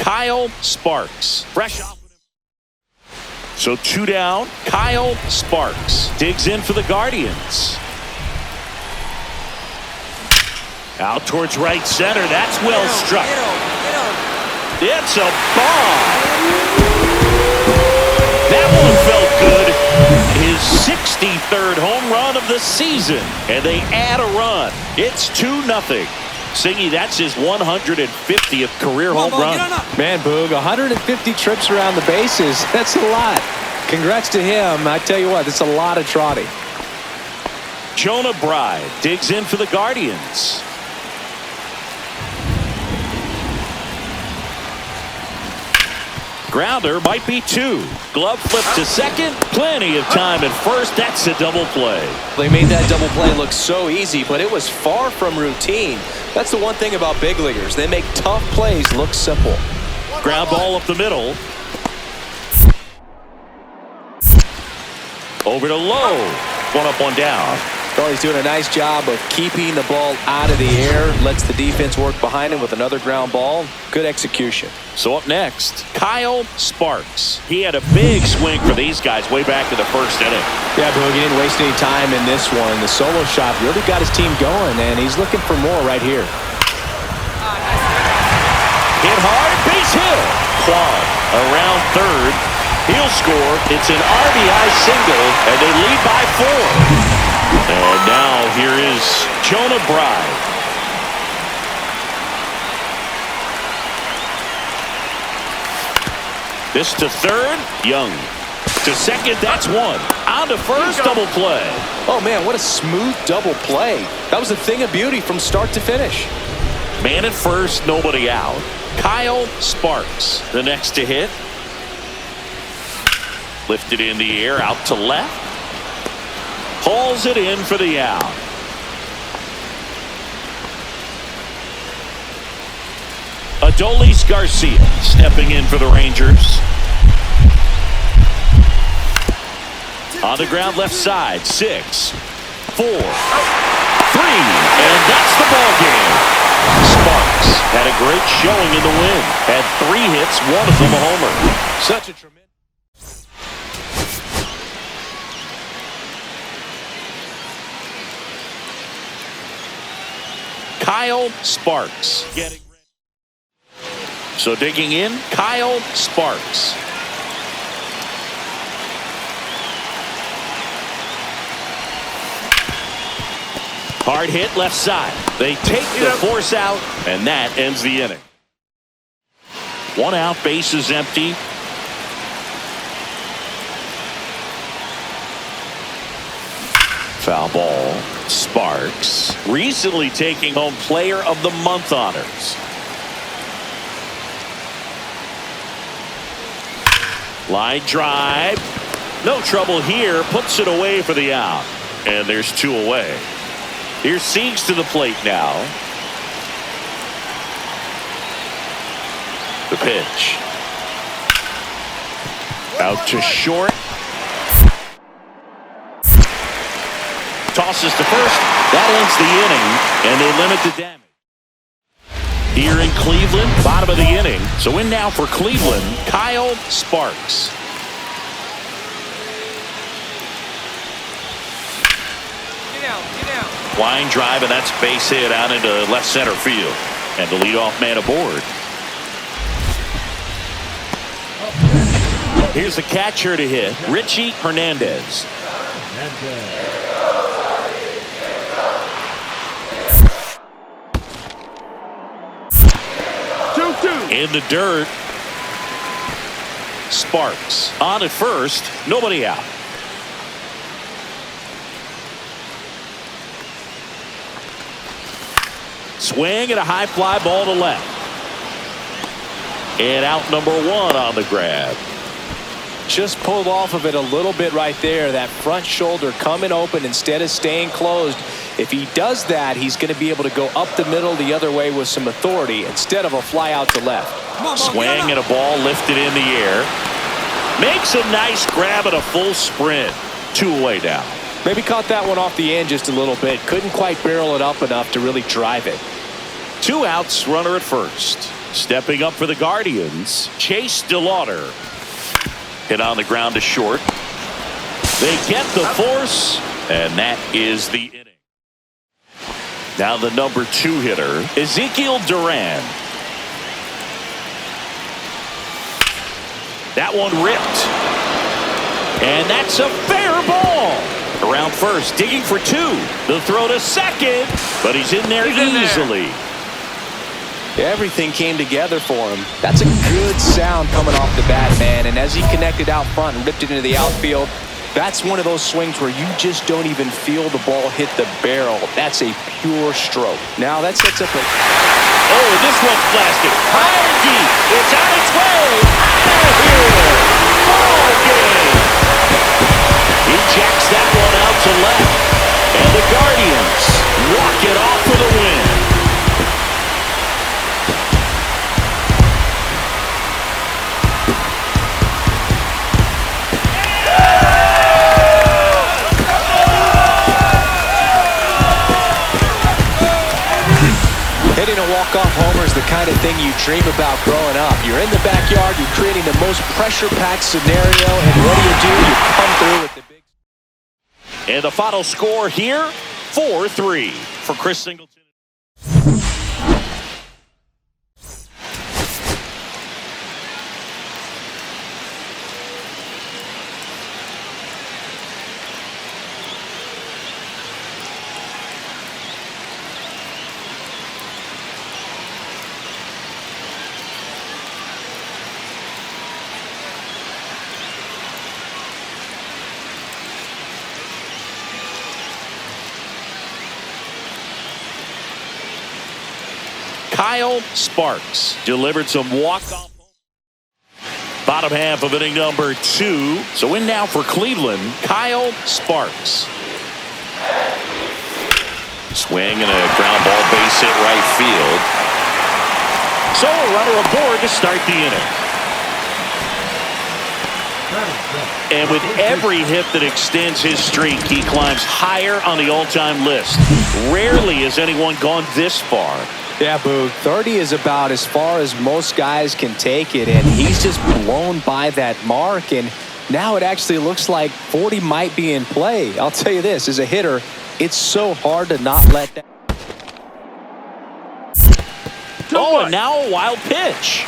Kyle Sparks. Fresh off. So 2 down. Kyle Sparks digs in for the Guardians. Out towards right center. That's well struck. It's a bomb. That one felt good. His 63rd home run of the season. And they add a run. It's 2-0. Singy, that's his 150th career home run. Man, Boog, 150 trips around the bases. That's a lot. Congrats to him. I tell you what, that's a lot of trotting. Jonah Bride digs in for the Guardians. Grounder might be 2. Glove flip to second. Plenty of time at first. That's a double play. They made that double play look so easy, but it was far from routine. That's the one thing about big leaguers. They make tough plays look simple. Ground ball up the middle. Over to Lowe. 1 up, 1 down. Well, he's doing a nice job of keeping the ball out of the air. Lets the defense work behind him with another ground ball. Good execution. So up next, Kyle Sparks. He had a big swing for these guys way back in the first inning. Yeah, Boog, he didn't waste any time in this one. The solo shot really got his team going, and he's looking for more right here. Hit hard, base hit. Kwan around third. He'll score. It's an RBI single, and they lead by 4. And now here is Jonah Bride. This to third, Young. To second, that's 1. On to first, double play. Oh, man, what a smooth double play. That was a thing of beauty from start to finish. Man at first, nobody out. Kyle Sparks, the next to hit. Lifted in the air, out to left. Hauls it in for the out. Adolis Garcia stepping in for the Rangers. On the ground left side. 6, 4, 3. And that's the ball game. Sparks had a great showing in the win. Had 3 hits, 1 of them a homer. Such a tremendous. Kyle Sparks getting ready. So digging in, Kyle Sparks. Hard hit left side. They take the force out, and that ends the inning. 1 out, bases empty. Foul ball. Sparks recently taking home Player of the Month honors. Line drive. No trouble here. Puts it away for the out. And there's 2 away. Here's Siegs to the plate now. The pitch. Out to short. Tosses to first. That ends the inning, and they limit the damage. Here in Cleveland, bottom of the inning. So in now for Cleveland, Kyle Sparks. Get out. Line drive, and that's base hit out into left center field. And the leadoff man aboard. Here's the catcher to hit, Richie Hernandez. In the dirt. Sparks on at first. Nobody out. Swing and a high fly ball to left. And out number 1 on the grab. Just pulled off of it a little bit right there. That front shoulder coming open instead of staying closed. If he does that, he's going to be able to go up the middle the other way with some authority instead of a fly out to left. Swing and a ball lifted in the air. Makes a nice grab at a full sprint. 2 away down. Maybe caught that one off the end just a little bit. Couldn't quite barrel it up enough to really drive it. 2 outs, runner at first. Stepping up for the Guardians, Chase DeLauder. Hit on the ground to short. They get the force, and that is the inning. Now the number 2 hitter, Ezekiel Duran. That one ripped. And that's a fair ball. Around first, digging for 2. The throw to second, but he's in there easily. Everything came together for him. That's a good sound coming off the bat, man. And as he connected out front and ripped it into the outfield, that's one of those swings where you just don't even feel the ball hit the barrel. That's a pure stroke. Now that sets up a... Oh, this one's blasted. High and deep. It's on its way. Out of here. Ball game. He jacks that one out to left. And the Guardians walk it off for the win. Hitting a walk-off homer is the kind of thing you dream about growing up. You're in the backyard, you're creating the most pressure-packed scenario, and what do? You come through with the big... And the final score here, 4-3 for Chris Singleton. Kyle Sparks delivered some walk-off. Bottom half of inning number 2. So in now for Cleveland, Kyle Sparks. Swing and a ground ball, base hit right field. So a runner aboard to start the inning. And with every hit that extends his streak, he climbs higher on the all-time list. Rarely has anyone gone this far. Yeah, Boog, 30 is about as far as most guys can take it, and he's just blown by that mark, and now it actually looks like 40 might be in play. I'll tell you this, as a hitter, it's so hard to not let that... Oh, and now a wild pitch.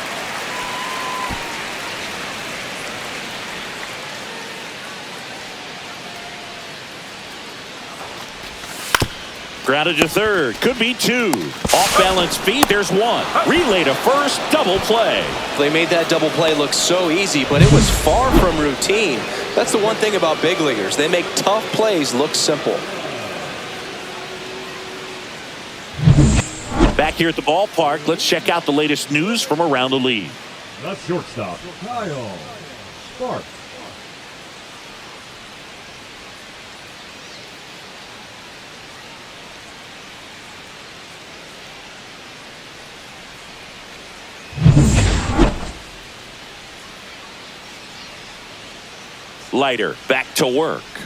Grounded to third. Could be 2. Off-balance feet. There's 1. Relay to first. Double play. They made that double play look so easy, but it was far from routine. That's the one thing about big leaguers. They make tough plays look simple. Back here at the ballpark, let's check out the latest news from around the league. The shortstop, Kyle Sparks. Leiter back to work. Ripped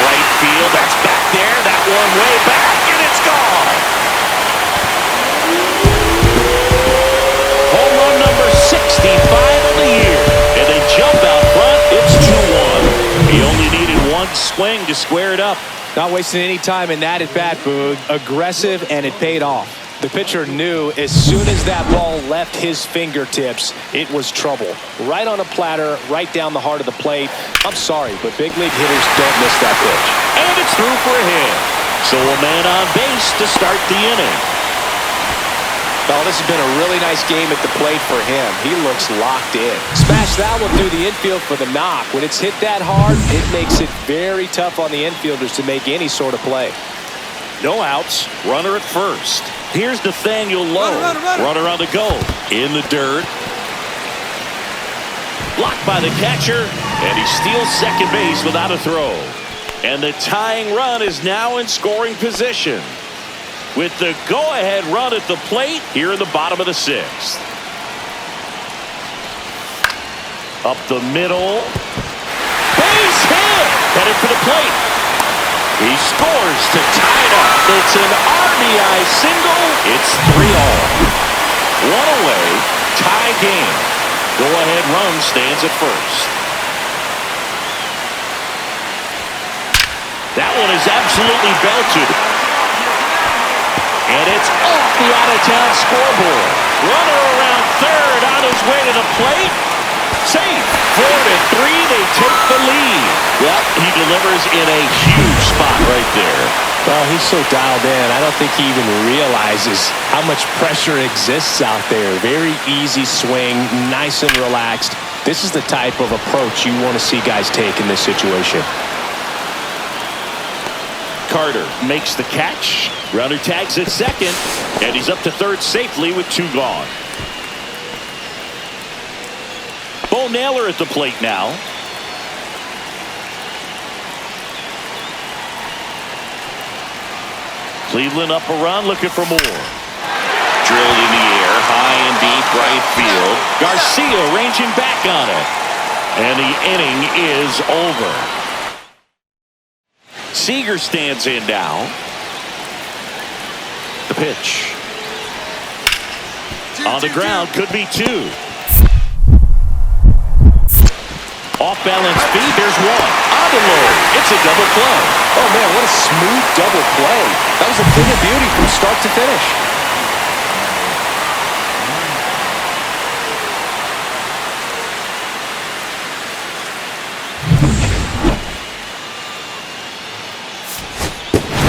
right field. That's back there. That one way back, and it's gone. Home run number 65 of the year. And they jump out front. It's 2-1. He only needed 1 swing to square it up. Not wasting any time in that at-bat, Boog. Aggressive, and it paid off. The pitcher knew as soon as that ball left his fingertips, it was trouble. Right on a platter, right down the heart of the plate. I'm sorry, but big league hitters don't miss that pitch. And it's through for a hit. So a man on base to start the inning. Oh, this has been a really nice game at the plate for him. He looks locked in. Smash that one through the infield for the knock. When it's hit that hard, it makes it very tough on the infielders to make any sort of play. No outs. Runner at first. Here's Nathaniel Lowe. Runner on the go. In the dirt. Blocked by the catcher. And he steals second base without a throw. And the tying run is now in scoring position. With the go-ahead run at the plate here in the bottom of the 6th. Up the middle. Base hit. Headed for the plate. He scores to tie it up. It's an RBI single. It's 3-all. tie game. Go-ahead run stands at first. That one is absolutely belted. And it's off the out-of-town scoreboard. Runner around third on his way to the plate. Safe. 4-3, they take the lead. Well, he delivers in a huge spot right there. Well, he's so dialed in, I don't think he even realizes how much pressure exists out there. Very easy swing, nice and relaxed. This is the type of approach you want to see guys take in this situation. Carter makes the catch. Runner tags at second, and he's up to third safely with 2 gone. Bo Naylor at the plate now. Cleveland up a run, looking for more. Drilled in the air, high and deep right field. Garcia ranging back on it. And the inning is over. Seager stands in now. The pitch. On the ground, could be 2. Off balance feed, there's 1. On the low, it's a double play. Oh man, what a smooth double play. That was a thing of beauty from start to finish.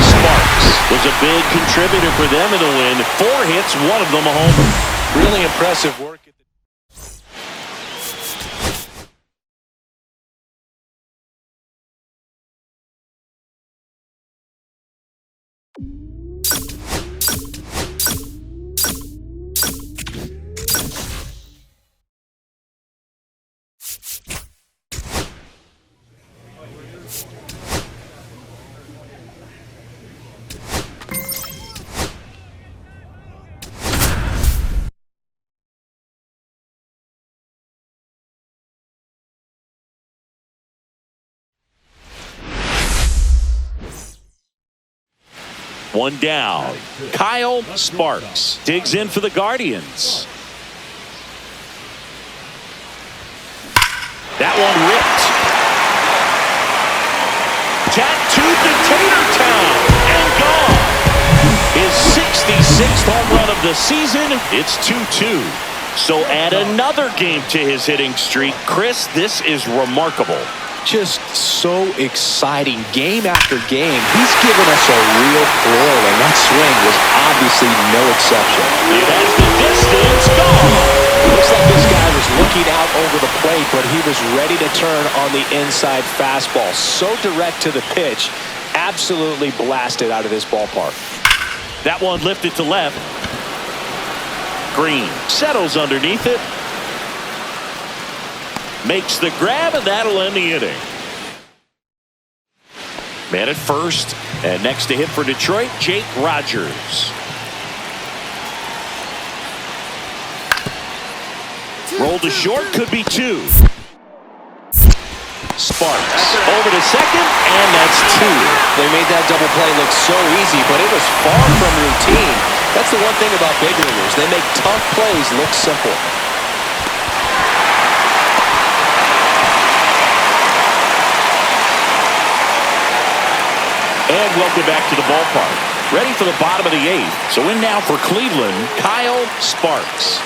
Sparks was a big contributor for them in the win. 4 hits, 1 of them a homer. Really impressive work. One down. Kyle Sparks digs in for the Guardians. That one ripped. Tattooed to Tatertown and gone. His 66th home run of the season. It's 2-2. So add another game to his hitting streak. Chris, this is remarkable. Just so exciting game after game. He's given us a real thrill, and that swing was obviously no exception. It has the distance gone. Looks like this guy was looking out over the plate, but he was ready to turn on the inside fastball. So direct to the pitch, absolutely blasted out of this ballpark. That one lifted to left. Green settles underneath it. Makes the grab, and that'll end the inning. Man at first, and next to hit for Detroit, Jake Rogers. Roll to short, could be 2. Sparks over to second, and that's 2. They made that double play look so easy, but it was far from routine. That's the one thing about big leaguers. They make tough plays look simple. And welcome back to the ballpark. Ready for the bottom of the 8th. So in now for Cleveland, Kyle Sparks.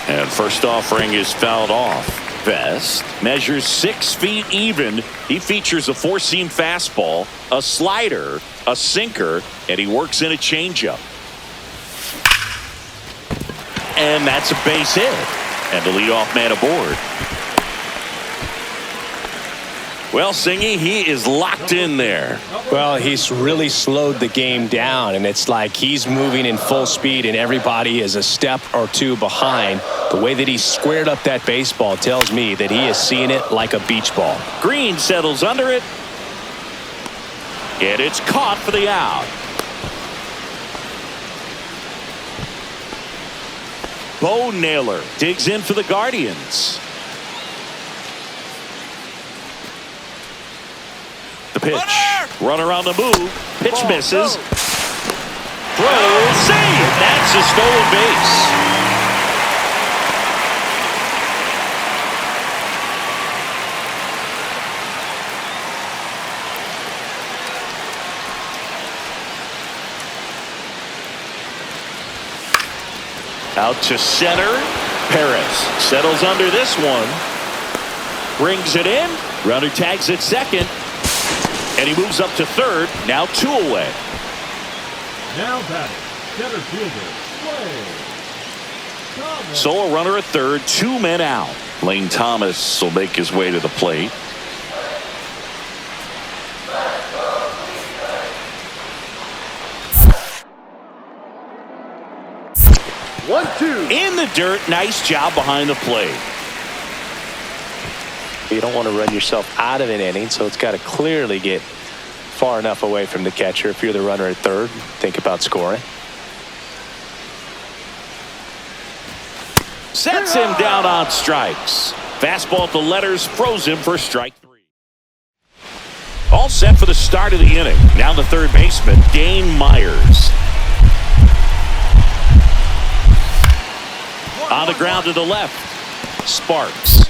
And first offering is fouled off. Vest measures 6 feet even. He features a 4-seam fastball, a slider, a sinker, and he works in a changeup. And that's a base hit. And the leadoff man aboard. Well, Singy, he is locked in there. Well, he's really slowed the game down, and it's like he's moving in full speed, and everybody is a step or 2 behind. The way that he squared up that baseball tells me that he is seeing it like a beach ball. Green settles under it. And it's caught for the out. Bo Naylor digs in for the Guardians. The pitch. Runner on the move. Pitch misses. throw, save. That's a stolen base. Out to center. Perez settles under this one. Brings it in. Runner tags at second. And he moves up to third. Now 2 away. Now batting, center fielder, Thomas. So a runner at third, 2 men out. Lane Thomas will make his way to the plate. One, two. In the dirt. Nice job behind the plate. You don't want to run yourself out of an inning, so it's got to clearly get far enough away from the catcher. If you're the runner at third, think about scoring. Sets him down on strikes. Fastball at the letters, froze him for strike 3. All set for the start of the inning. Now the third baseman, Dane Myers. On the ground to the left, Sparks.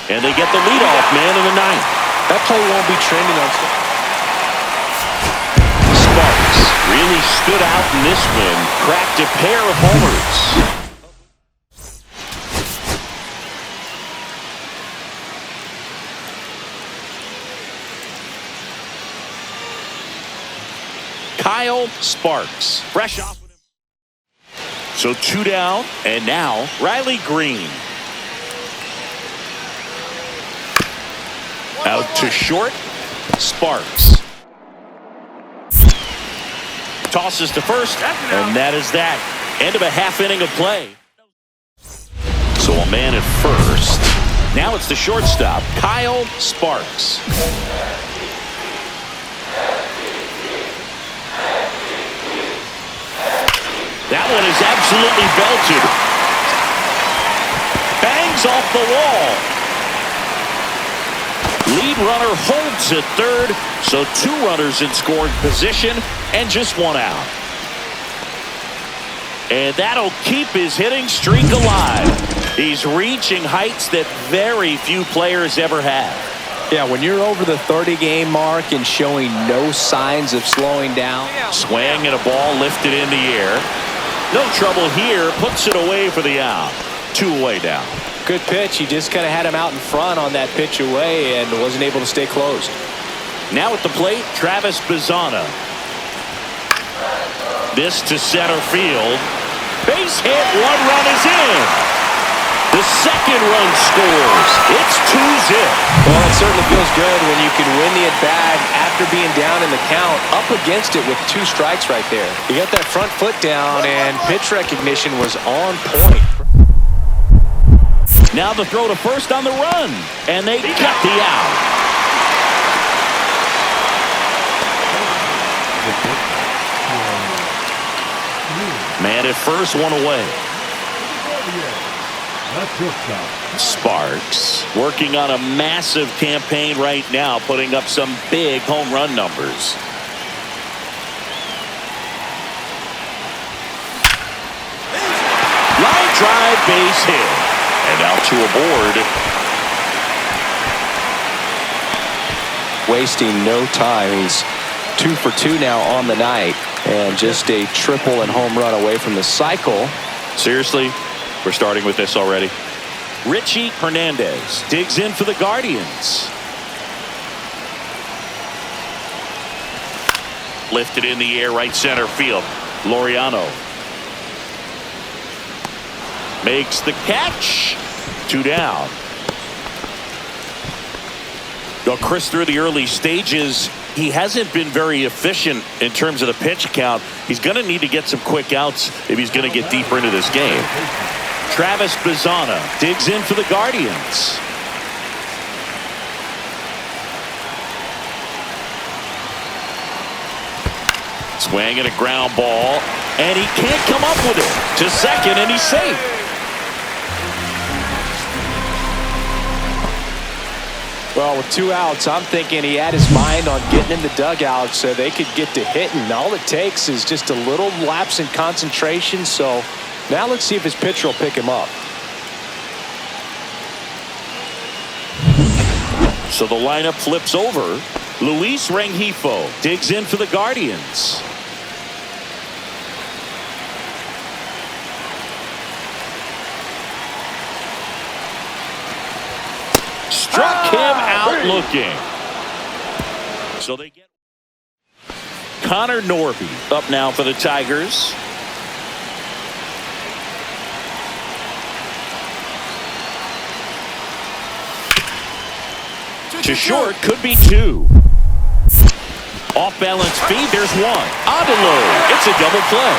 And they get the leadoff man in the 9th. That play won't be trending on. Sparks really stood out in this win. Cracked a pair of homers. Kyle Sparks, fresh off. So 2 down, and now Riley Green. Out to short, Sparks. Tosses to first, and that is that. End of a half inning of play. So a man at first. Now it's the shortstop, Kyle Sparks. That one is absolutely belted. Bangs off the wall. Lead runner holds at third, so 2 runners in scoring position and just 1 out. And that'll keep his hitting streak alive. He's reaching heights that very few players ever have. Yeah, when you're over the 30-game mark and showing no signs of slowing down. Swing and a ball lifted in the air. No trouble here, puts it away for the out. 2 away down. Good pitch. He just kind of had him out in front on that pitch away and wasn't able to stay closed. Now at the plate, Travis Bazzana. This to center field. Base hit, 1 run is in. The second run scores. It's 2-zip. Well, it certainly feels good when you can win the at-bat after being down in the count, up against it with 2 strikes right there. You got that front foot down, and pitch recognition was on point. Now the throw to first on the run, and they got the out. Man at first, 1 away. Sparks working on a massive campaign right now, putting up some big home run numbers. Line drive, base hit, and out to aboard. Wasting no time. He's 2 for 2 now on the night, and just a triple and home run away from the cycle. Seriously, we're starting with this already. Richie Hernandez digs in for the Guardians. Lifted in the air, right center field. Laureano makes the catch. 2 down. Well, Chris, through the early stages, he hasn't been very efficient in terms of the pitch count. He's going to need to get some quick outs if he's going to get deeper into this game. Travis Bazzana digs in for the Guardians. Swing and a ground ball, and he can't come up with it. To second, and he's safe. Well, with 2 outs, I'm thinking he had his mind on getting in the dugout so they could get to hitting. All it takes is just a little lapse in concentration. So now let's see if his pitcher will pick him up. So the lineup flips over. Luis Rengifo digs in for the Guardians. Struck him out looking. So they get Connor Norby up now for the Tigers. To short, could be 2. Off balance feed, there's 1. Odelo, it's a double play.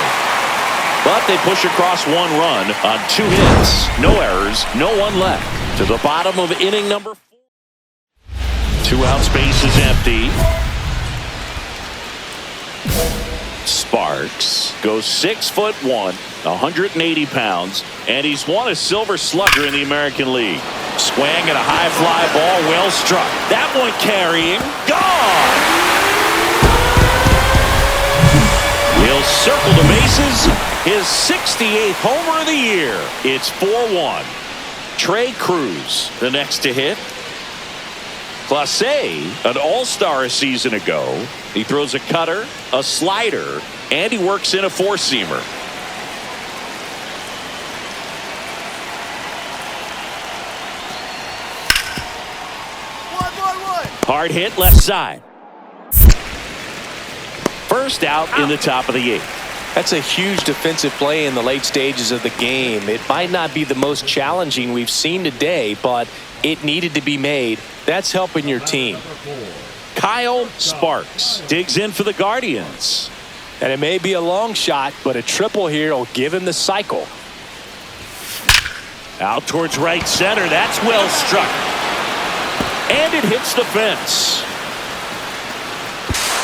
But they push across 1 run on 2 hits. No errors, no one left. To the bottom of inning number 4. 2 out, space is empty. Sparks goes 6'1", 180 pounds, and he's won a Silver Slugger in the American League. Swang at a high fly ball, well struck. That one carrying, gone! He'll circle the bases. His 68th homer of the year. It's 4-1. Trey Cruz, the next to hit. Clase, an all-star a season ago. He throws a cutter, a slider, and he works in a 4-seamer. Hard hit left side. First out in the top of the 8th. That's a huge defensive play in the late stages of the game. It might not be the most challenging we've seen today, but it needed to be made. That's helping your team. Kyle Sparks digs in for the Guardians. And it may be a long shot, but a triple here will give him the cycle. Out towards right center. That's well struck. And it hits the fence.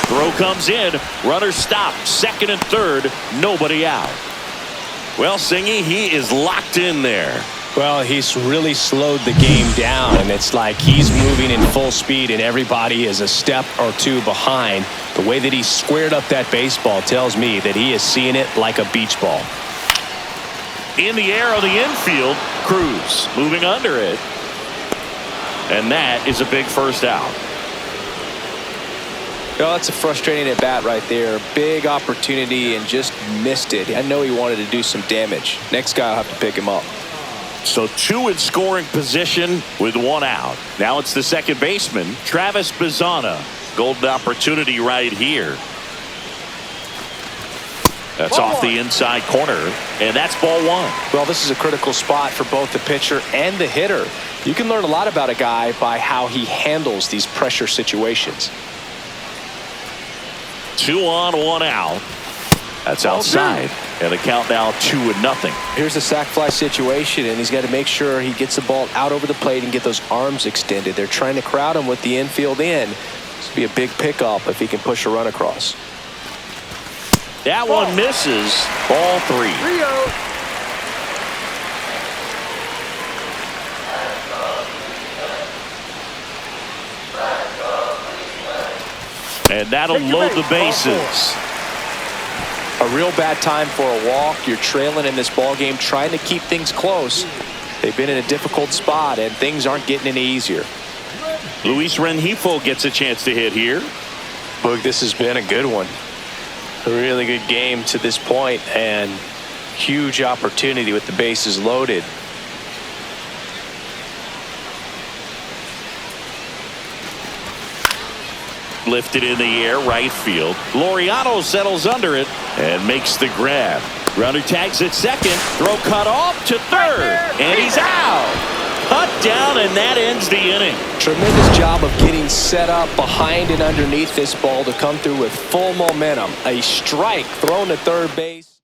Throw comes in. Runner stopped. Second and third. Nobody out. Well, Singy, he is locked in there. Well, he's really slowed the game down, and it's like he's moving in full speed and everybody is a step or 2 behind. The way that he squared up that baseball tells me that he is seeing it like a beach ball. In the air on the infield, Cruz moving under it. And that is a big first out. Well, that's a frustrating at bat right there. Big opportunity and just missed it. I know he wanted to do some damage. Next guy will have to pick him up. So 2 in scoring position with 1 out. Now it's the second baseman, Travis Bazzana. Golden opportunity right here. That's off the inside corner, and that's ball 1. Well, this is a critical spot for both the pitcher and the hitter. You can learn a lot about a guy by how he handles these pressure situations. 2 on, 1 out. That's outside. And the count now 2-0. Here's the sac fly situation, and he's got to make sure he gets the ball out over the plate and get those arms extended. They're trying to crowd him with the infield in. This would be a big pickup if he can push a run across. That one misses. Ball 3. And that'll load the bases. A real bad time for a walk. You're trailing in this ball game, trying to keep things close. They've been in a difficult spot, and things aren't getting any easier. Luis Rengifo gets a chance to hit here. Boog, this has been a good one. A really good game to this point, and huge opportunity with the bases loaded. Lifted in the air, right field. Laureano settles under it and makes the grab. Runner tags at second. Throw cut off to third. And he's out. Cut down, and that ends the inning. Tremendous job of getting set up behind and underneath this ball to come through with full momentum. A strike thrown to third base.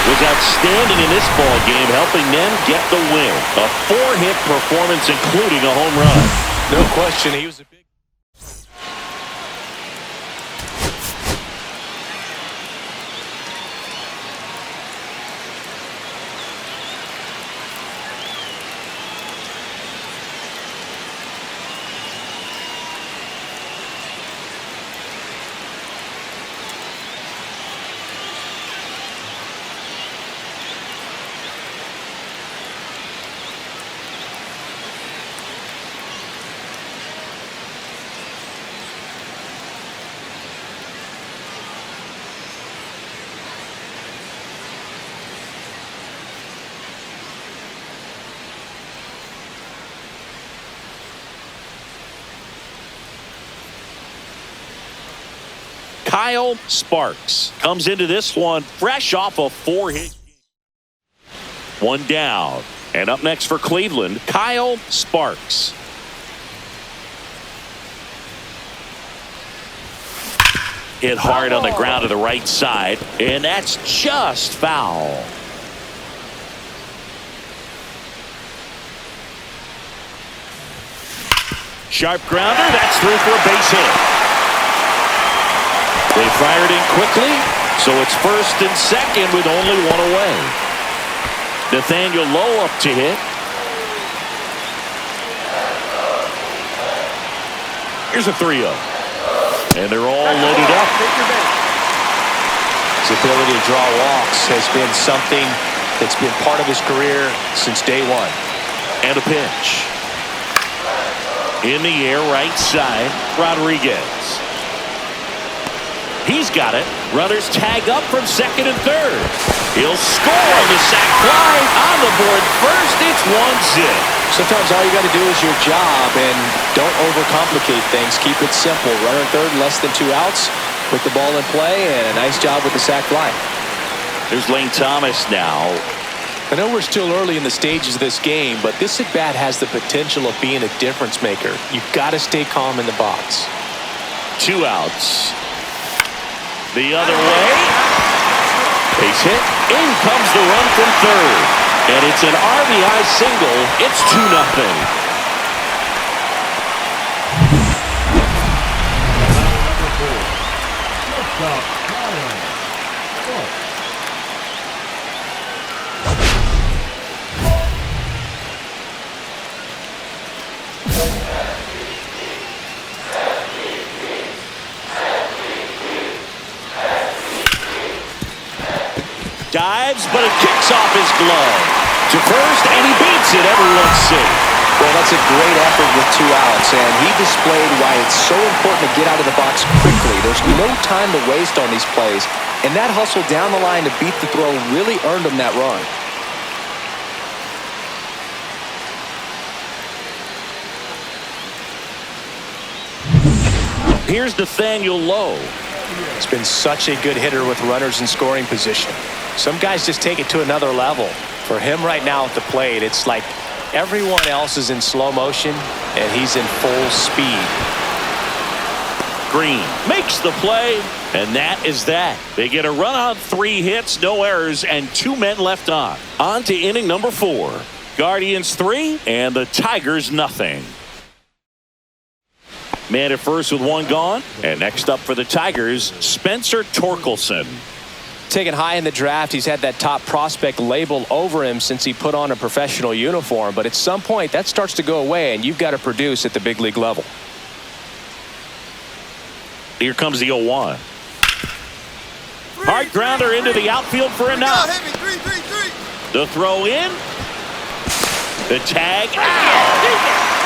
Was outstanding in this ball game, helping them get the win. A 4-hit performance, including a home run. No question, he was a big... Kyle Sparks comes into this one fresh off a 4-hit. One down. And up next for Cleveland, Kyle Sparks. Hit hard on the ground to the right side, and that's just foul. Sharp grounder, that's through for a base hit. They fired in quickly, so it's first and second with only one away. Nathaniel Lowe up to hit. Here's a 3-0. And they're all loaded up. His ability to draw walks has been something that's been part of his career since day one. And a pitch. In the air, right side, Rodriguez. He's got it. Runners tag up from second and third. He'll score on the sac fly. On the board first, it's 1-0. Sometimes all you got to do is your job and don't overcomplicate things. Keep it simple. Runner third, less than 2 outs. Put the ball in play, and a nice job with the sac fly. There's Lane Thomas now. I know we're still early in the stages of this game, but this at-bat has the potential of being a difference maker. You've got to stay calm in the box. 2 outs. The other way. Base hit. In comes the run from third. And it's an RBI single. It's 2-0. Dives, but it kicks off his glove to first, and he beats it. Everyone's safe. Well, that's a great effort with 2 outs, and he displayed why it's so important to get out of the box quickly. There's no time to waste on these plays, and that hustle down the line to beat the throw really earned him that run. Here's Nathaniel Lowe. He's been such a good hitter with runners in scoring position. Some guys just take it to another level. For him right now at the plate, it's like everyone else is in slow motion, and he's in full speed. Green makes the play, and that is that. They get a run on 3 hits, no errors, and 2 men left on. On to inning number 4. Guardians 3, and the Tigers nothing. Man at first with 1 gone. And next up for the Tigers, Spencer Torkelson. Taken high in the draft, he's had that top prospect label over him since he put on a professional uniform. But at some point, that starts to go away, and you've got to produce at the big league level. Here comes the 0-1. Hard grounder into the outfield for a knock. The throw in. The tag out.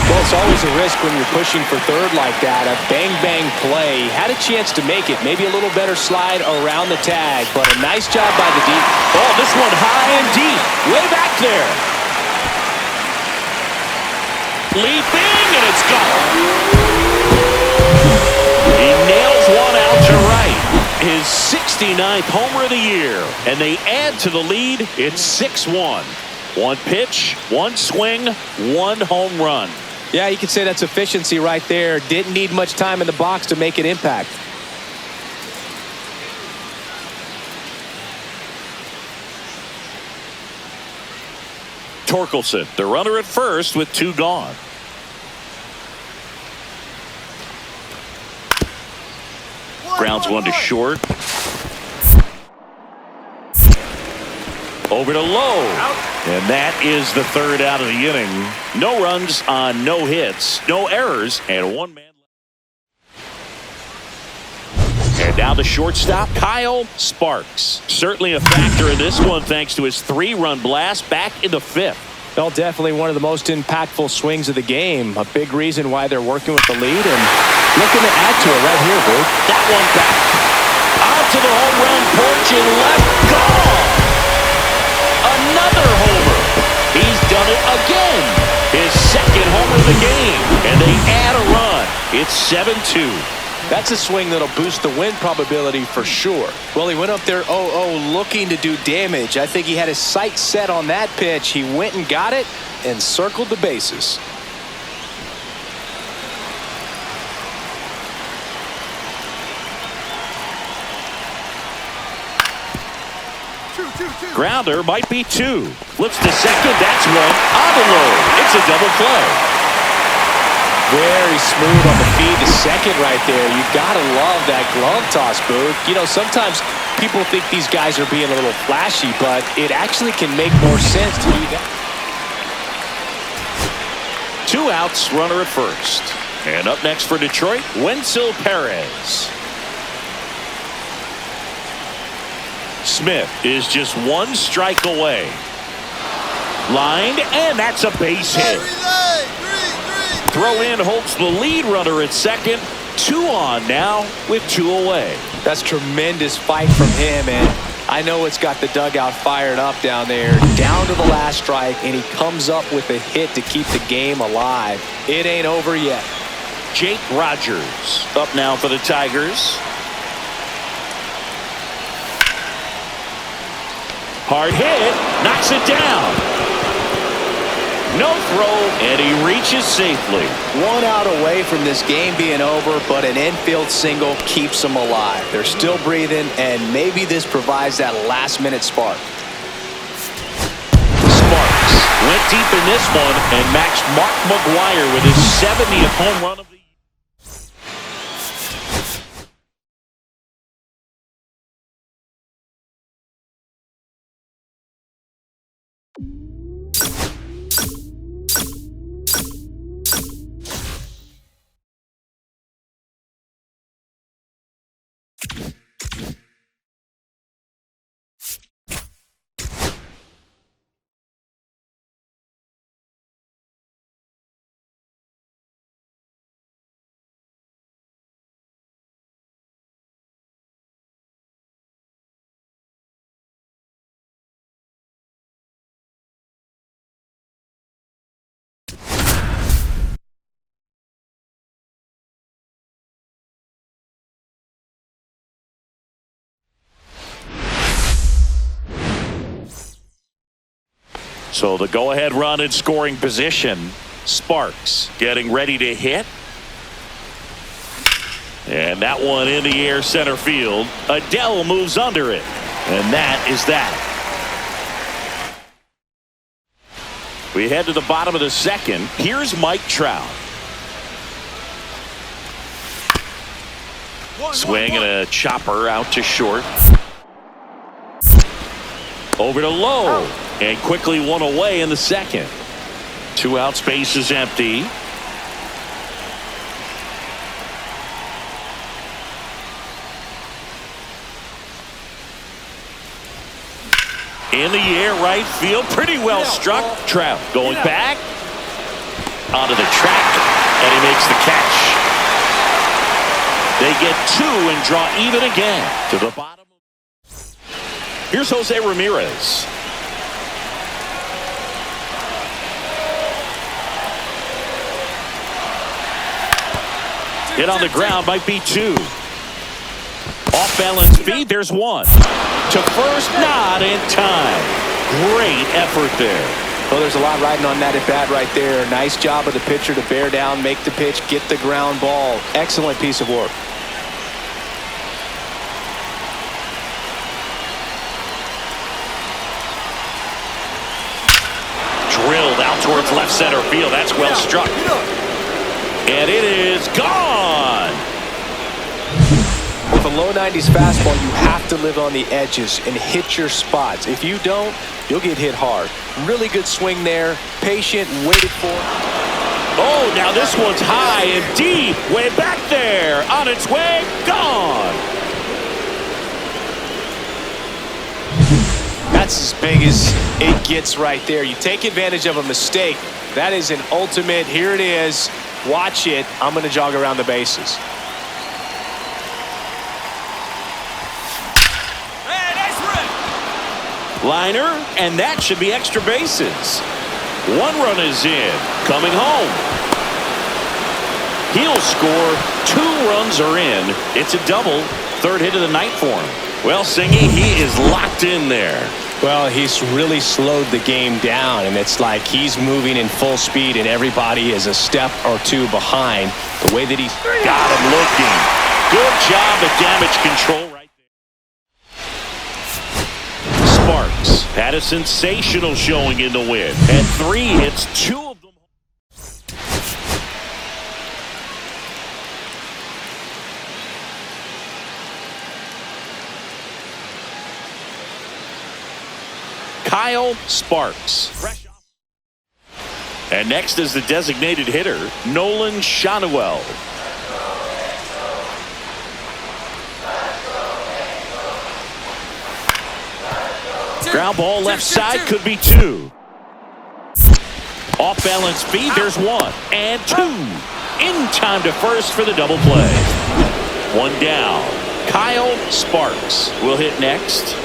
Well, it's always a risk when you're pushing for third like that. A bang-bang play. Had a chance to make it. Maybe a little better slide around the tag, but a nice job by the deep. Oh, this one high and deep. Way back there. Leaping, and it's gone. He nails one out to right. His 69th homer of the year. And they add to the lead. It's 6-1. 1 pitch, 1 swing, 1 home run. Yeah, you could say that's efficiency right there. Didn't need much time in the box to make an impact. Torkelson, the runner at first with 2 gone. Grounds 1 to short. Over to Lowe. And that is the 3rd out of the inning. No runs on no hits, no errors, and 1 man left. And now the shortstop, Kyle Sparks. Certainly a factor in this one thanks to his 3-run blast back in the 5th. Well, definitely one of the most impactful swings of the game. A big reason why they're working with the lead and looking to add to it right here, Bert. That one back. Out to the home run porch and left. Gone! Another homer. He's done it again. His 2nd homer of the game. And they add a run. It's 7-2. That's a swing that'll boost the win probability for sure. Well, he went up there 0-0 looking to do damage. I think he had his sights set on that pitch. He went and got it and circled the bases. Grounder might be 2. Flips to second. That's one. On the low. It's a double play. Very smooth on the feed to second right there. You gotta love that glove toss, Booth. You know, sometimes people think these guys are being a little flashy, but it actually can make more sense to do that. 2 outs, runner at first. And up next for Detroit, Wenzel Perez. Smith is just 1 strike away. Lined, and that's a base hit. Throw in holds the lead runner at second. 2 on now with 2 away. That's tremendous fight from him, and I know it's got the dugout fired up down there. Down to the last strike, and he comes up with a hit to keep the game alive. It ain't over yet. Jake Rogers up now for the Tigers. Hard hit, knocks it down. No throw, and he reaches safely. 1 out away from this game being over, but an infield single keeps them alive. They're still breathing, and maybe this provides that last-minute spark. Sparks went deep in this one and matched Mark McGwire with his 70th home run of the year. So the go-ahead run in scoring position. Sparks getting ready to hit. And that one in the air center field. Adele moves under it. And that is that. We head to the bottom of the second. Here's Mike Trout. Swing and a chopper out to short. Over to low. And quickly 1 away in the second. 2 out, space is empty. In the air, right field, pretty well struck. Trout going back onto the track, and he makes the catch. They get 2 and draw even again to the bottom. Here's Jose Ramirez. Hit on the ground, might be 2. Off balance feed, there's 1. To first, not in time. Great effort there. Well, there's a lot riding on that at bat right there. Nice job of the pitcher to bear down, make the pitch, get the ground ball. Excellent piece of work. Drilled out towards left center field. That's well struck. And it is gone. With a low 90s fastball, you have to live on the edges and hit your spots. If you don't, you'll get hit hard. Really good swing there. Patient, waited for. Oh, now this one's high and deep. Way back there. On its way. Gone. That's as big as it gets right there. You take advantage of a mistake. That is an ultimate. Here it is. Watch it. I'm going to jog around the bases. Hey, nice run. Liner, and that should be extra bases. 1 run is in. Coming home. He'll score. 2 runs are in. It's a double. 3rd hit of the night for him. Well, Singy, he is locked in there. Well, he's really slowed the game down, and it's like he's moving in full speed, and everybody is a step or 2 behind. The way that he's got him looking. Good job at damage control right there. Sparks had a sensational showing in the win. Had 3 hits, 2 of them. Kyle Sparks. And next is the designated hitter, Nolan Shanuel. Ground ball left side, could be 2. Off balance feed, there's 1 and 2. In time to first for the double play. 1 down. Kyle Sparks will hit next.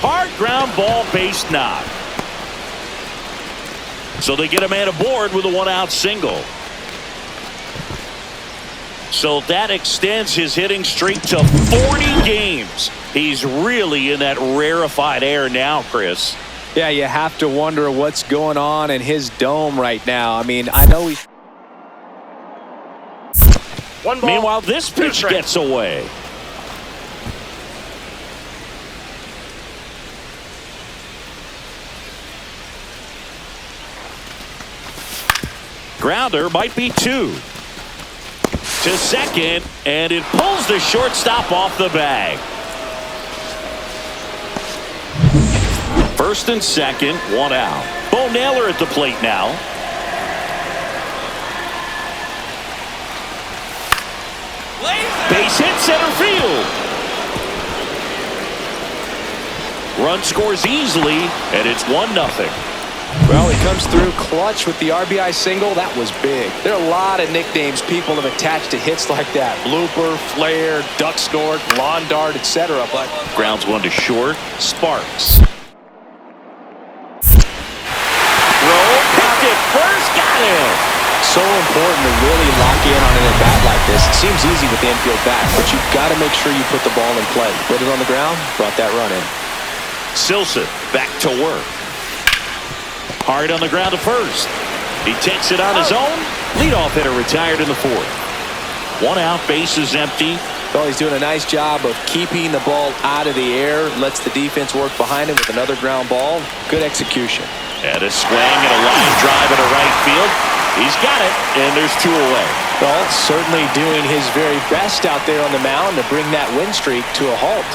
Hard ground ball, base knock. So they get a man aboard with a 1-out single. So that extends his hitting streak to 40 games. He's really in that rarefied air now, Chris. Yeah, you have to wonder what's going on in his dome right now. I mean, I know he's... Meanwhile, this pitch gets away. Grounder might be 2. To second, and it pulls the shortstop off the bag. 1st and 2nd, 1 out. Bo Naylor at the plate now. Base hit center field. Run scores easily, and it's 1-0. Well, he comes through clutch with the RBI single. That was big. There are a lot of nicknames people have attached to hits like that. Blooper, flare, duck snort, lawn dart, etc. But grounds 1 to short. Sparks. Roll, picked it first, got it. So important to really lock in on an at-bat like this. It seems easy with the infield back, but you've got to make sure you put the ball in play. Put it on the ground, brought that run in. Silson back to work. Hard on the ground to first. He takes it on his own. Leadoff hitter retired in the 4th. 1 out, base is empty. Well, he's doing a nice job of keeping the ball out of the air. Lets the defense work behind him with another ground ball. Good execution. And a swing and a line drive into right field. He's got it, and there's 2 away. Well, certainly doing his very best out there on the mound to bring that win streak to a halt.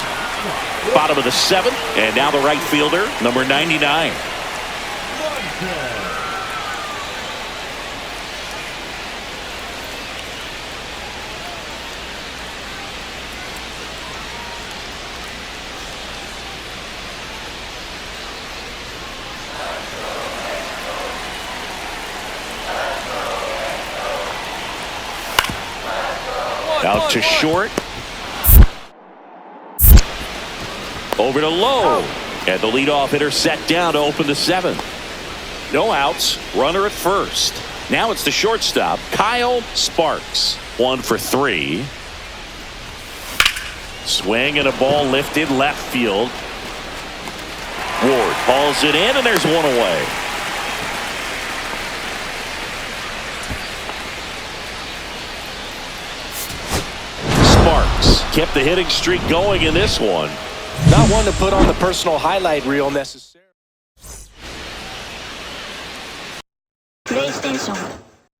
Bottom of the 7th, and now the right fielder, number 99. Out to short. Over to low. And the leadoff hitter set down to open the 7th. No outs. Runner at first. Now it's the shortstop, Kyle Sparks. 1 for 3. Swing and a ball lifted left field. Ward hauls it in, and there's 1 away. Sparks kept the hitting streak going in this one. Not one to put on the personal highlight reel necessarily. PlayStation